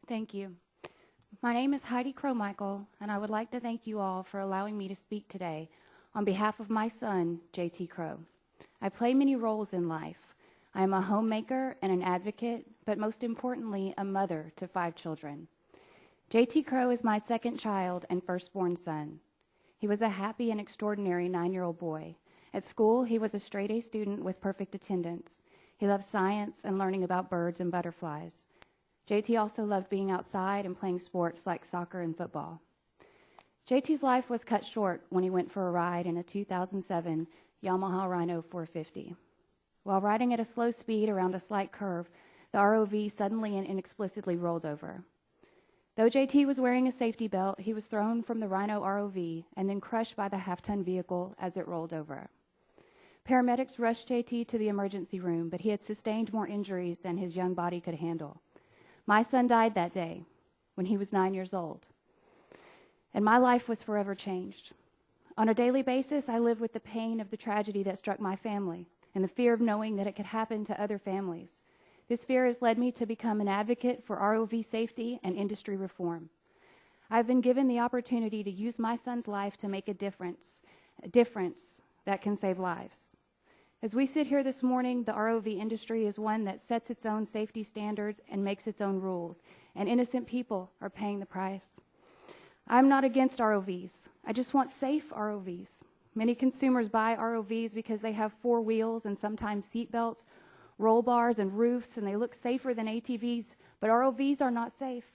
Thank you. My name is Heidi Cromichael, and I would like to thank you all for allowing me to speak today on behalf of my son, J.T. Crow. I play many roles in life. I am a homemaker and an advocate, but most importantly, a mother to 5 children. J.T. Crow is my second child and firstborn son. He was a happy and extraordinary 9-year-old boy. At school, he was a straight-A student with perfect attendance. He loved science and learning about birds and butterflies. JT also loved being outside and playing sports like soccer and football. JT's life was cut short when he went for a ride in a 2007 Yamaha Rhino 450. While riding at a slow speed around a slight curve, the ROV suddenly and inexplicably rolled over. Though JT was wearing a safety belt, he was thrown from the Rhino ROV and then crushed by the half-ton vehicle as it rolled over. Paramedics rushed JT to the emergency room, but he had sustained more injuries than his young body could handle. My son died that day when he was 9 years old, and my life was forever changed. On a daily basis, I live with the pain of the tragedy that struck my family and the fear of knowing that it could happen to other families. This fear has led me to become an advocate for ROV safety and industry reform. I've been given the opportunity to use my son's life to make a difference that can save lives. As we sit here this morning, the ROV industry is one that sets its own safety standards and makes its own rules, and innocent people are paying the price. I'm not against ROVs. I just want safe ROVs. Many consumers buy ROVs because they have 4 wheels and sometimes seat belts, roll bars, and roofs, and they look safer than ATVs, but ROVs are not safe.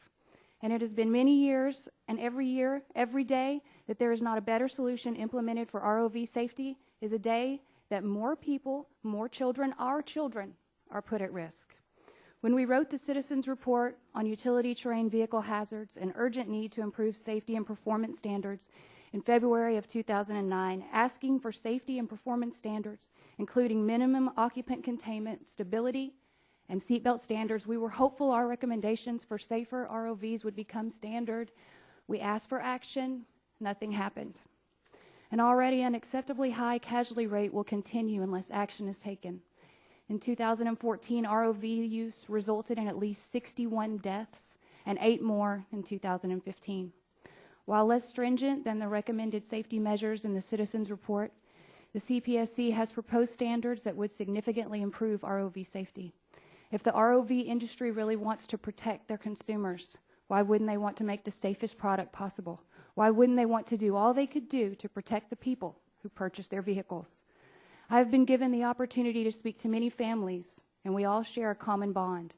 And it has been many years, and every year, every day, that there is not a better solution implemented for ROV safety is a day that more people, more children, our children, are put at risk. When we wrote the Citizens Report on Utility Terrain Vehicle Hazards, an urgent need to improve safety and performance standards in February of 2009, asking for safety and performance standards, including minimum occupant containment, stability, and seatbelt standards, we were hopeful our recommendations for safer ROVs would become standard. We asked for action, nothing happened. An already unacceptably high casualty rate will continue unless action is taken. In 2014, ROV use resulted in at least 61 deaths and 8 more in 2015. While less stringent than the recommended safety measures in the Citizens Report, the CPSC has proposed standards that would significantly improve ROV safety. If the ROV industry really wants to protect their consumers, why wouldn't they want to make the safest product possible? Why wouldn't they want to do all they could do to protect the people who purchase their vehicles? I have been given the opportunity to speak to many families, and we all share a common bond.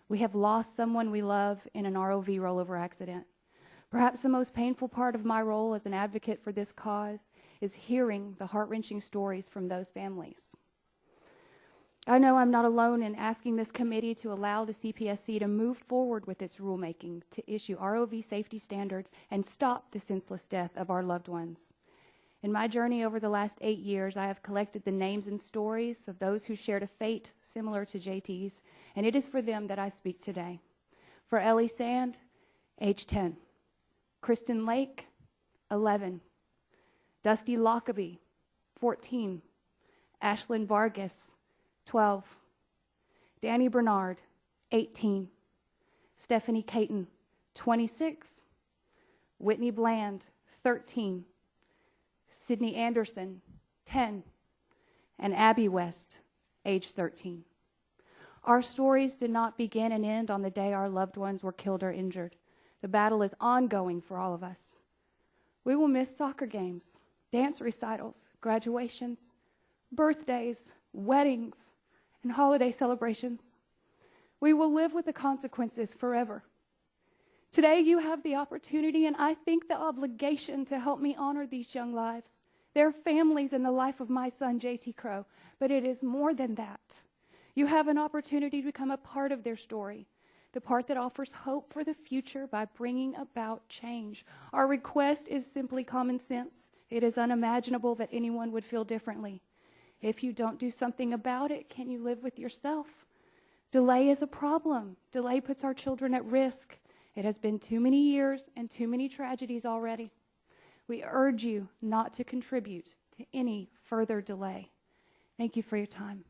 We have lost someone we love in an ROV rollover accident. Perhaps the most painful part of my role as an advocate for this cause is hearing the heart-wrenching stories from those families. I know I'm not alone in asking this committee to allow the CPSC to move forward with its rulemaking to issue ROV safety standards and stop the senseless death of our loved ones. In my journey over the last 8 years, I have collected the names and stories of those who shared a fate similar to JT's, and it is for them that I speak today. For Ellie Sand, age 10. Kristen Lake, 11. Dusty Lockaby, 14. Ashlyn Vargas, 12. Danny Bernard, 18. Stephanie Caton, 26. Whitney Bland, 13. Sydney Anderson, 10. And Abby West, age 13. Our stories did not begin and end on the day our loved ones were killed or injured. The battle is ongoing for all of us. We will miss soccer games, dance recitals, graduations, birthdays, weddings, and holiday celebrations. We will live with the consequences forever. Today you have the opportunity and I think the obligation to help me honor these young lives, their families, and the life of my son, J.T. Crow. But it is more than that. You have an opportunity to become a part of their story, the part that offers hope for the future by bringing about change. Our request is simply common sense. It is unimaginable that anyone would feel differently. If you don't do something about it, can you live with yourself? Delay is a problem. Delay puts our children at risk. It has been too many years and too many tragedies already. We urge you not to contribute to any further delay. Thank you for your time.